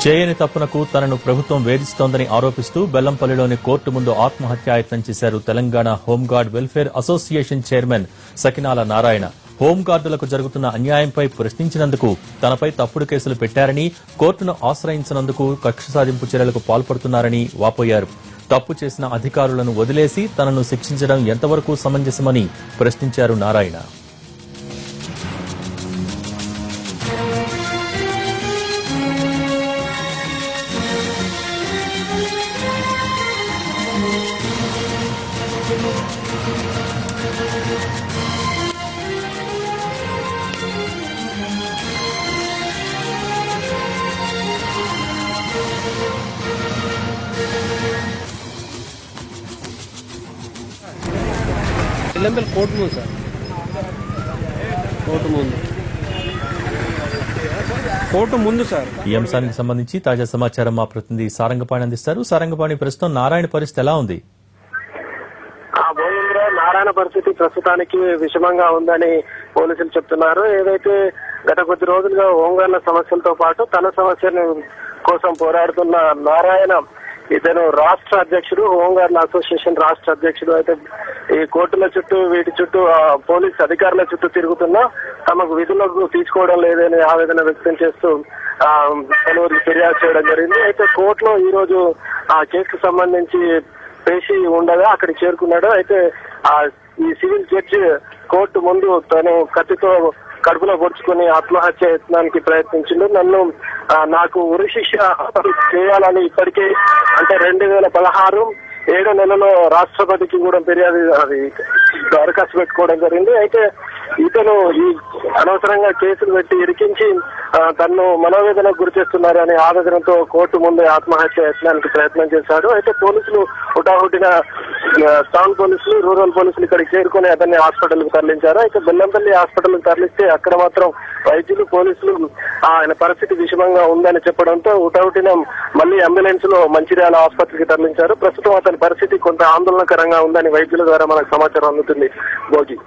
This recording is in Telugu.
చేయని తప్పునకు తనను ప్రభుత్వం వేధిస్తోందని ఆరోపిస్తూ బెల్లంపల్లిలోని కోర్టు ముందు ఆత్మహత్యాయత్నం చేశారు Telangana home guard welfare association chairman Sakinala Narayana. హోంగార్డులకు జరుగుతున్న అన్యాయంపై ప్రశ్నించినందుకు తనపై తప్పుడు కేసులు పెట్టారని, కోర్టును ఆశ్రయించినందుకు కక్ష సాధింపు చర్యలకు పాల్పడుతున్నారని వాపోయారు. తప్పు చేసిన అధికారులను వదిలేసి తనను శిక్షించడం ఎంతవరకు సమంజసమని ప్రశ్నించారు నారాయణ. కోర్టు ముందు సార్, కోర్టు ముందు సార్. ఈ అంశానికి సంబంధించి తాజా సమాచారం మా ప్రతినిధి సారంగపాణి అందిస్తారు. సారంగపాణి, ప్రస్తుతం నారాయణ పరిస్థితి ఎలా ఉంది? నారాయణ పరిస్థితి ప్రస్తుతానికి విషమంగా ఉందని పోలీసులు చెప్తున్నారు. ఏదైతే గత కొద్ది రోజులుగా హోంగార్డుల సమస్యలతో పాటు తన సమస్యల కోసం పోరాడుతున్న నారాయణ, ఇతను రాష్ట్ర అధ్యక్షుడు, హోంగార్డుల అసోసియేషన్ రాష్ట్ర అధ్యక్షుడు. అయితే ఈ కోర్టుల చుట్టూ వీటి చుట్టూ పోలీసు అధికారుల చుట్టూ తిరుగుతున్నా తమకు విధులకు తీసుకోవడం లేదని ఆవేదన వ్యక్తం చేస్తూ పలువురికి ఫిర్యాదు చేయడం జరిగింది. అయితే కోర్టులో ఈ రోజు ఆ కేసుకు సంబంధించి పేషి ఉండగా అక్కడికి చేరుకున్నాడు. అయితే ఈ సివిల్ జడ్జి కోర్టు ముందు తను కత్తితో కడుపులో పొడుచుకుని ఆత్మహత్య యత్నానికి ప్రయత్నించిండు. నాకు ఉరి శిక్ష చేయాలని ఇప్పటికే అంటే 2016 7 నెలలో రాష్ట్రపతికి కూడా ఫిర్యాదు దరఖాస్తు పెట్టుకోవడం జరిగింది. అయితే ఇతను ఈ అనవసరంగా కేసులు పెట్టి ఇరికించి తన్ను మనోవేదనకు గురి చేస్తున్నారని ఆవేదనతో కోర్టు ముందు ఆత్మహత్య యత్నానికి ప్రయత్నం చేశాడు. అయితే పోలీసులు హుటాహుటిన టౌన్ పోలీసులు, రూరల్ పోలీసులు ఇక్కడికి చేరుకుని అతన్ని హాస్పిటల్ కు తరలించారు. అయితే బెల్లంపల్లి హాస్పిటల్ కు తరలిస్తే అక్కడ మాత్రం వైద్యులు, పోలీసులు ఆయన పరిస్థితి విషమంగా ఉందని చెప్పడంతో హుటాహుటిన మళ్లీ అంబులెన్స్ లో మంచిర్యాల ఆసుపత్రికి తరలించారు. ప్రస్తుతం అతని పరిస్థితి కొంత ఆందోళనకరంగా ఉందని వైద్యుల ద్వారా మనకు సమాచారం అందుతుంది. భోగి.